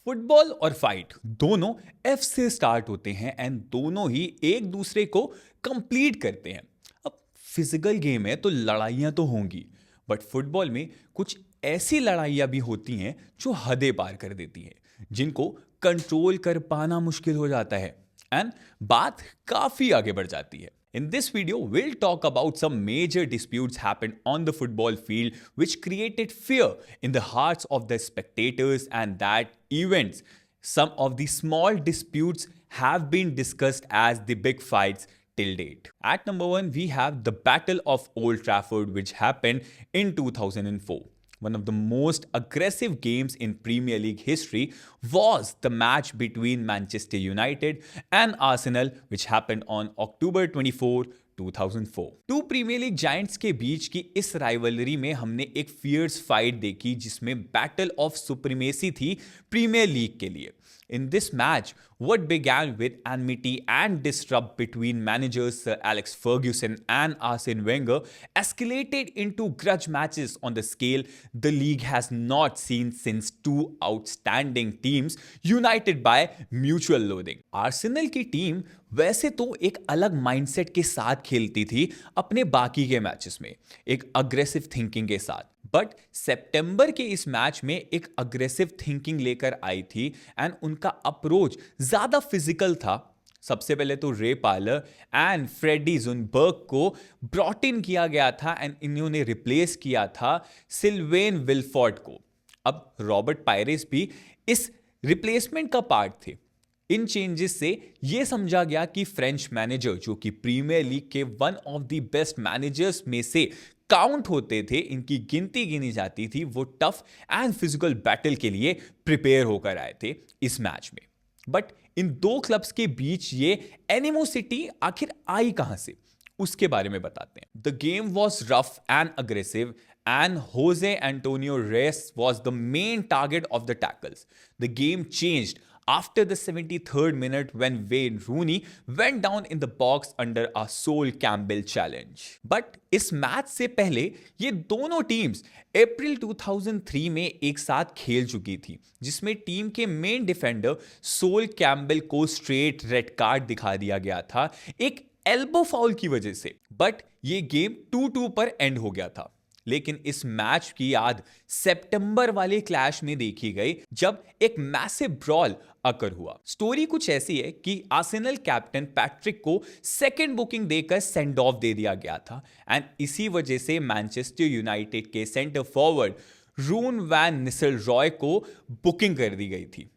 Football और fight दोनों F से स्टार्ट होते हैं एंड दोनों ही एक दूसरे को कंप्लीट करते हैं। अब फिजिकल गेम है तो लड़ाइयाँ तो होंगी, बट फुटबॉल में कुछ ऐसी लड़ाइयाँ भी होती हैं जो हदें पार कर देती हैं, जिनको कंट्रोल कर पाना मुश्किल हो जाता है एंड बात काफ़ी आगे बढ़ जाती है। In this video, we'll talk about some major disputes happened on the football field which created fear in the hearts of the spectators and that events. Some of the small disputes have been discussed as the big fights till date. At number 1, we have the Battle of Old Trafford which happened in 2004. One of the most aggressive games in Premier League history was the match between Manchester United and Arsenal, which happened on October 24, 2004. Two premier league giants के बीच की इस rivalry में हमने एक fears fight देखी जिसमें battle of supremacy थी प्रीमियर लीग के लिए. In this match, what began with enmity and disrupt between managers Sir Alex Ferguson and Arsene Wenger escalated into grudge matches on the scale the league has not seen since two outstanding teams united by mutual loathing. Arsenal की team वैसे तो एक अलग mindset के साथ खेलती थी अपने बाकी के मैचेस में, एक अग्रेसिव थिंकिंग के साथ, बट सितंबर के इस मैच में एक अग्रेसिव थिंकिंग लेकर आई थी एंड उनका अप्रोच ज्यादा फिजिकल था. सबसे पहले तो रे पार्लर एंड फ्रेडी जुनबर्ग को ब्रॉट इन किया गया था एंड इन्होंने रिप्लेस किया था सिल्वेन विलफोर्ड को. अब रॉबर्ट पायरेस भी इस रिप्लेसमेंट का पार्ट थे. इन चेंजेस से यह समझा गया कि फ्रेंच मैनेजर, जो कि प्रीमियर लीग के one of the best managers में से काउंट होते थे, इनकी गिनती गिनी जाती थी, वो टफ एंड फिजिकल बैटल के लिए प्रिपेयर होकर आए थे इस मैच में. बट इन दो क्लब्स के बीच ये एनिमोसिटी आखिर आई कहां से, उसके बारे में बताते हैं. The game was rough and aggressive and Jose Antonio Reyes was the main target of the tackles. The game changed after the 73rd minute when Wayne Rooney went down in the box under a Sol Campbell challenge. But इस match से पहले ये दोनों teams अप्रैल 2003 में एक साथ खेल चुकी थी, जिसमें टीम के मेन डिफेंडर सोल कैम्बेल को स्ट्रेट रेड कार्ड दिखा दिया गया था एक एल्बो फाउल की वजह से. बट ये गेम 2-2 पर एंड हो गया था. लेकिन इस मैच की याद सितंबर वाले क्लैश में देखी गई जब एक मैसिव ब्रॉल अकर हुआ. स्टोरी कुछ ऐसी है कि आर्सेनल कैप्टन पैट्रिक को सेकंड बुकिंग देकर सेंड ऑफ दे दिया गया था एंड इसी वजह से मैनचेस्टर यूनाइटेड के सेंटर फॉरवर्ड रून वैन निस्टेलरॉय को बुकिंग कर दी गई थी.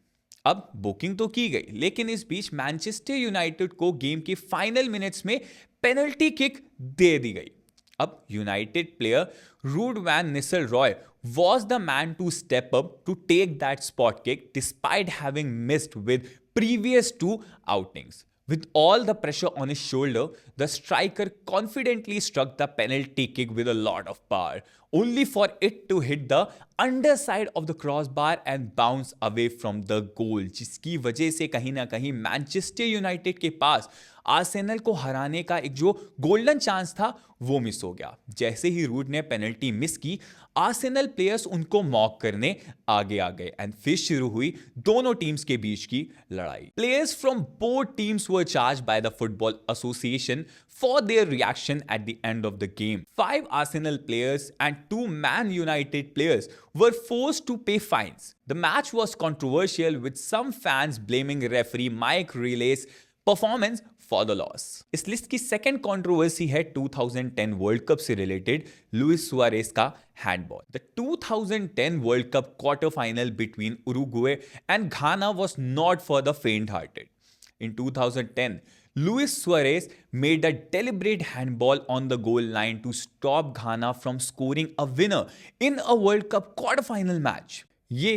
अब बुकिंग तो की गई, लेकिन इस बीच मैनचेस्टर यूनाइटेड को गेम के फाइनल मिनट्स में पेनल्टी किक दे दी गई. अब United player Ruud van Nistelrooy was the man to step up to take that spot kick despite having missed with previous two outings. With all the pressure on his shoulder, the striker confidently struck the penalty kick with a lot of power, only for it to hit the underside of the crossbar and bounce away from the goal, जिसकी वजह से कहीं ना कहीं Manchester United के पास Arsenal को हराने का एक जो गोल्डन चांस था वो मिस हो गया. जैसे ही रूड ने पेनल्टी मिस की, आर्सेनल प्लेयर्स उनको मॉक करने आगे आ गए एंड फिर शुरू हुई दोनों टीम्स के बीच की लड़ाई. Players from both teams were charged by the football association for their reaction at the end of the game. 5 Arsenal players and 2 Man United players were forced to pay fines. The match was controversial with some fans blaming referee Mike Riley's performance for the loss. इस list की second controversy है 2010 world cup से related Louis Suarez का handball. The 2010 world cup quarter final between Uruguay and Ghana was not for the faint-hearted. In 2010, Luis Suarez made a deliberate handball on the goal line to stop Ghana from scoring a winner in a World Cup quarterfinal match. ये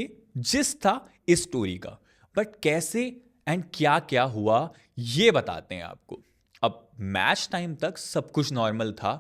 जिस था इस story का, but कैसे and क्या क्या हुआ ये बताते हैं आपको. अब मैच टाइम तक सब कुछ नॉर्मल था,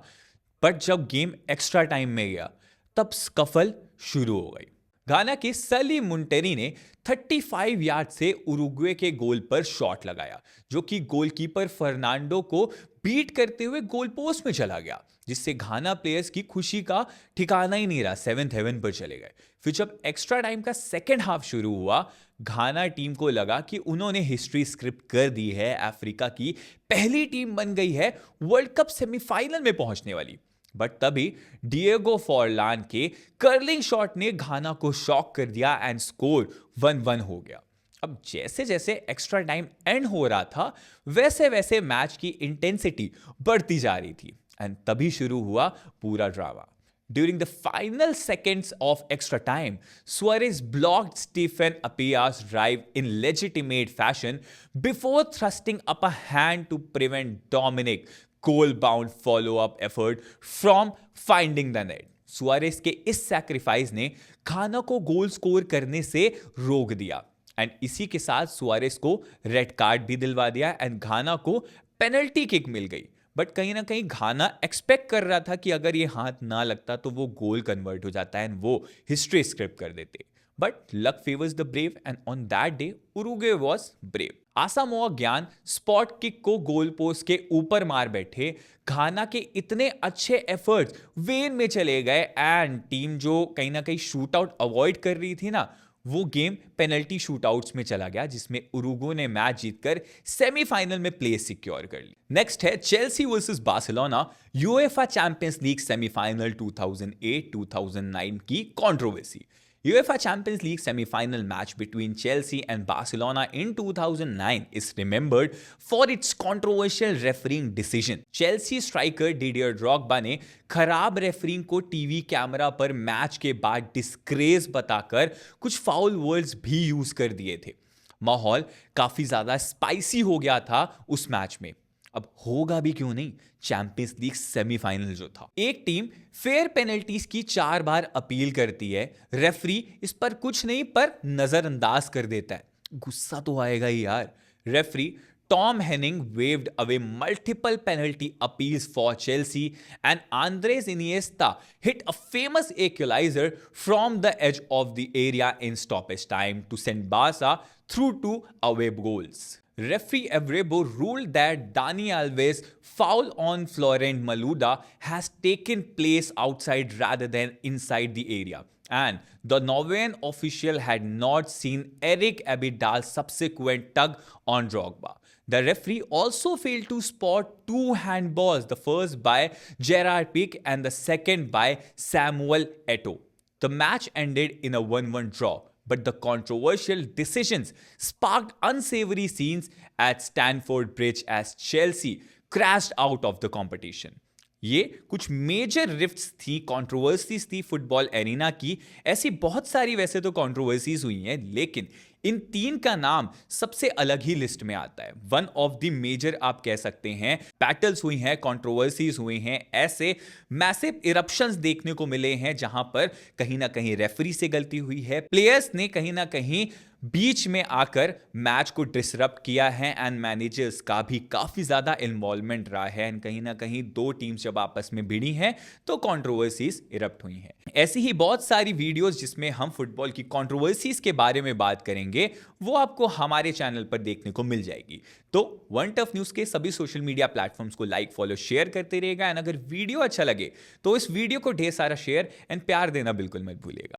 बट जब गेम एक्स्ट्रा टाइम में गया तब स्कफल शुरू हो गई. घाना के सली मुंटेरी ने 35 यार्ड से उरुग्वे के गोल पर शॉट लगाया, जो कि गोलकीपर फर्नांडो को बीट करते हुए गोल पोस्ट में चला गया, जिससे घाना प्लेयर्स की खुशी का ठिकाना ही नहीं रहा, सेवेंथ हेवन पर चले गए। फिर जब एक्स्ट्रा टाइम का सेकेंड हाफ शुरू हुआ, घाना टीम को लगा कि उन्होंने हिस्ट्री स्क्रिप्ट कर दी है, अफ्रीका की पहली टीम बन गई है वर्ल्ड कप सेमीफाइनल में पहुंचने वाली। बट तभी डिएगो फॉरलान के कर्लिंग शॉट ने घाना को शॉक कर दिया एंड स्कोर 1-1 हो गया। अब जैसे जैसे एक्स्ट्रा टाइम एंड हो रहा था, वैसे वैसे मैच की इंटेंसिटी बढ़ती जा रही थी एंड तभी शुरू हुआ पूरा drama. During the final seconds of extra time, Suarez blocked Stephen Apia's drive in legitimate fashion before thrusting up a hand to prevent Dominic goal-bound follow-up effort from finding the net. Suarez के इस sacrifice ने घाना को goal score करने से रोक दिया and इसी के साथ सुआरेस को रेड कार्ड भी दिलवा दिया एंड घाना को पेनल्टी किक मिल गई। बट कहीं ना कहीं घाना एक्सपेक्ट कर रहा था कि अगर ये हाथ ना लगता तो वो गोल कन्वर्ट हो जाता है एंड वो हिस्ट्री स्क्रिप्ट कर देते। But luck favours the brave and on that day Uruguay was brave. Asamoah Gyan spot kick को गोल पोस्ट के ऊपर मार बैठे। घाना के इतने अच्छे एफर्ट्स वेन में चले गए एंड टीम जो कहीं ना कहीं शूट आउट अवॉइड कर रही थी ना, वो गेम पेनल्टी शूटआउट्स में चला गया, जिसमें उरुग्वे ने मैच जीतकर सेमीफाइनल में प्लेस सिक्योर कर ली। नेक्स्ट है Chelsea versus Barcelona UEFA champions league semifinal 2008-2009 की controversy. UEFA Champions League semi-final match between Chelsea and Barcelona in 2009 is remembered for its controversial refereeing decision. Chelsea striker Didier Drogba ने खराब referring को TV camera पर match के बाद disgrace बताकर कुछ foul words भी यूज कर दिए थे। माहौल काफी ज्यादा स्पाइसी हो गया था उस मैच में। अब होगा भी क्यों नहीं, चैंपियंस लीग सेमीफाइनल जो था। एक टीम फेयर पेनल्टीज की 4 बार अपील करती है, रेफरी इस पर कुछ नहीं पर नजरअंदाज कर देता है। गुस्सा तो आएगा ही यार। Referee Tom Hanning waved away multiple penalty appeals for Chelsea and Andres Iniesta hit a famous equalizer from the edge of the area in stoppage time to send Barca through to away goals. Referee Evrebo ruled that Dani Alves' foul on Florent Malouda has taken place outside rather than inside the area, and the Norwegian official had not seen Eric Abidal's subsequent tug on Drogba. The referee also failed to spot 2 handballs, the first by Gerard Pique and the second by Samuel Eto'o. The match ended in a 1-1 draw. But the controversial decisions sparked unsavory scenes at Stamford Bridge as Chelsea crashed out of the competition. ये कुछ major rifts थी, controversies थी football arena की। ऐसी बहुत सारी वैसे तो कंट्रोवर्सीज हुई हैं, लेकिन इन 3 का नाम सबसे अलग ही लिस्ट में आता है। वन ऑफ द मेजर आप कह सकते हैं बैटल्स हुई हैं, कंट्रोवर्सीज हुई हैं, ऐसे मैसिव इरप्शंस देखने को मिले हैं जहां पर कहीं ना कहीं रेफरी से गलती हुई है, प्लेयर्स ने कहीं ना कहीं बीच में आकर मैच को डिसरप्ट किया है एंड मैनेजर्स का भी काफी ज्यादा इन्वॉल्वमेंट रहा है एंड कहीं ना कहीं 2 टीम्स जब आपस में भिड़ी हैं तो कंट्रोवर्सीज इरप्ट हुई हैं। ऐसी ही बहुत सारी वीडियोस जिसमें हम फुटबॉल की कंट्रोवर्सीज के बारे में बात करेंगे, वो आपको हमारे चैनल पर देखने को मिल जाएगी। तो वन टफ न्यूज के सभी सोशल मीडिया प्लेटफॉर्म्स को लाइक, फॉलो, शेयर करते रहेगा एंड अगर वीडियो अच्छा लगे तो इस वीडियो को ढेर सारा शेयर एंड प्यार देना बिल्कुल मत भूलिएगा।